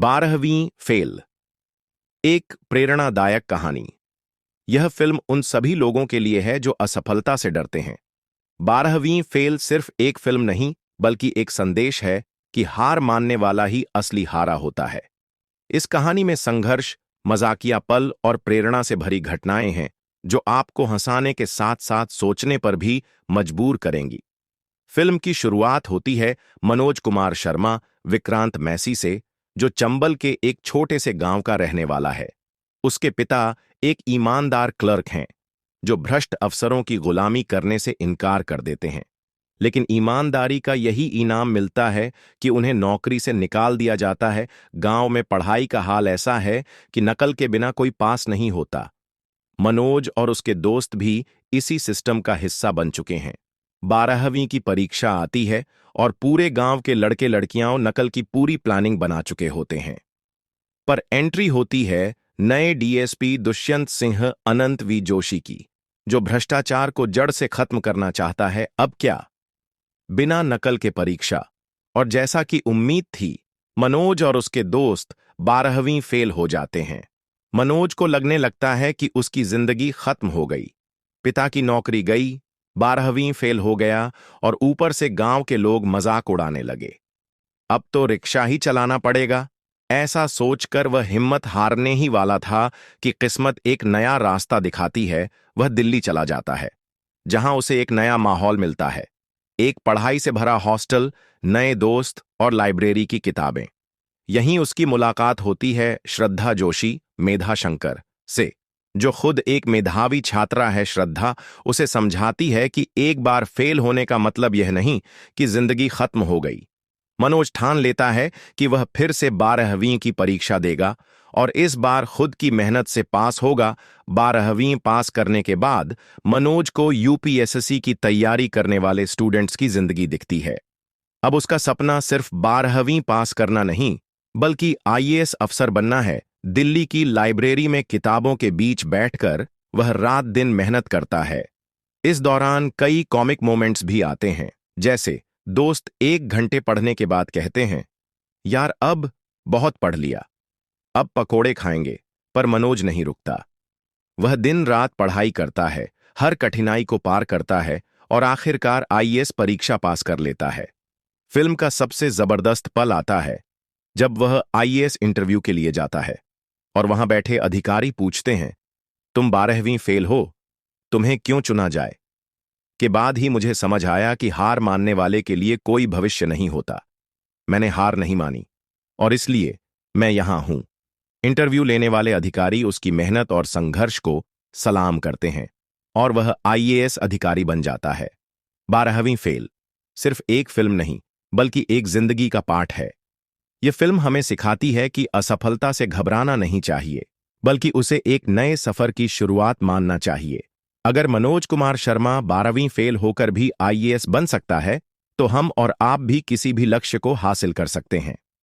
12वीं फेल, एक प्रेरणादायक कहानी। यह फिल्म उन सभी लोगों के लिए है जो असफलता से डरते हैं। 12वीं फेल सिर्फ एक फिल्म नहीं, बल्कि एक संदेश है कि हार मानने वाला ही असली हारा होता है। इस कहानी में संघर्ष, मजाकिया पल और प्रेरणा से भरी घटनाएं हैं जो आपको हंसाने के साथ साथ सोचने पर भी मजबूर करेंगी। फिल्म की शुरुआत होती है मनोज कुमार शर्मा, विक्रांत मैसी से, जो चंबल के एक छोटे से गांव का रहने वाला है। उसके पिता एक ईमानदार क्लर्क हैं जो भ्रष्ट अफसरों की गुलामी करने से इनकार कर देते हैं, लेकिन ईमानदारी का यही इनाम मिलता है कि उन्हें नौकरी से निकाल दिया जाता है। गांव में पढ़ाई का हाल ऐसा है कि नकल के बिना कोई पास नहीं होता। मनोज और उसके दोस्त भी इसी सिस्टम का हिस्सा बन चुके हैं। 12वीं की परीक्षा आती है और पूरे गांव के लड़के लड़कियां नकल की पूरी प्लानिंग बना चुके होते हैं। पर एंट्री होती है नए डीएसपी दुष्यंत सिंह अनंत वी जोशी की, जो भ्रष्टाचार को जड़ से खत्म करना चाहता है। अब क्या, बिना नकल के परीक्षा, और जैसा कि उम्मीद थी, मनोज और उसके दोस्त 12वीं फेल हो जाते हैं। मनोज को लगने लगता है कि उसकी जिंदगी खत्म हो गई। पिता की नौकरी गई, 12वीं फेल हो गया और ऊपर से गांव के लोग मजाक उड़ाने लगे। अब तो रिक्शा ही चलाना पड़ेगा। ऐसा सोचकर वह हिम्मत हारने ही वाला था कि किस्मत एक नया रास्ता दिखाती है। वह दिल्ली चला जाता है, जहां उसे एक नया माहौल मिलता है, एक पढ़ाई से भरा हॉस्टल, नए दोस्त और लाइब्रेरी की किताबें। यहीं उसकी मुलाकात होती है श्रद्धा जोशी, मेधा शंकर से, जो खुद एक मेधावी छात्रा है। श्रद्धा उसे समझाती है कि एक बार फेल होने का मतलब यह नहीं कि जिंदगी खत्म हो गई। मनोज ठान लेता है कि वह फिर से 12वीं की परीक्षा देगा और इस बार खुद की मेहनत से पास होगा। 12वीं पास करने के बाद मनोज को यूपीएससी की तैयारी करने वाले स्टूडेंट्स की जिंदगी दिखती है। अब उसका सपना सिर्फ 12वीं पास करना नहीं, बल्कि आईएएस अफसर बनना है। दिल्ली की लाइब्रेरी में किताबों के बीच बैठकर वह रात दिन मेहनत करता है। इस दौरान कई कॉमिक मोमेंट्स भी आते हैं, जैसे दोस्त 1 घंटे पढ़ने के बाद कहते हैं, यार अब बहुत पढ़ लिया, अब पकोड़े खाएंगे। पर मनोज नहीं रुकता। वह दिन रात पढ़ाई करता है, हर कठिनाई को पार करता है और आखिरकार आईएएस परीक्षा पास कर लेता है। फिल्म का सबसे जबरदस्त पल आता है जब वह आईएएस इंटरव्यू के लिए जाता है और वहां बैठे अधिकारी पूछते हैं, तुम 12वीं फेल हो, तुम्हें क्यों चुना जाए? के बाद ही मुझे समझ आया कि हार मानने वाले के लिए कोई भविष्य नहीं होता। मैंने हार नहीं मानी और इसलिए मैं यहां हूं। इंटरव्यू लेने वाले अधिकारी उसकी मेहनत और संघर्ष को सलाम करते हैं और वह आईएएस अधिकारी बन जाता है। 12वीं फेल सिर्फ एक फिल्म नहीं, बल्कि एक जिंदगी का पाठ है। यह फिल्म हमें सिखाती है कि असफलता से घबराना नहीं चाहिए, बल्कि उसे एक नए सफर की शुरुआत मानना चाहिए। अगर मनोज कुमार शर्मा 12वीं फेल होकर भी आईएएस बन सकता है, तो हम और आप भी किसी भी लक्ष्य को हासिल कर सकते हैं।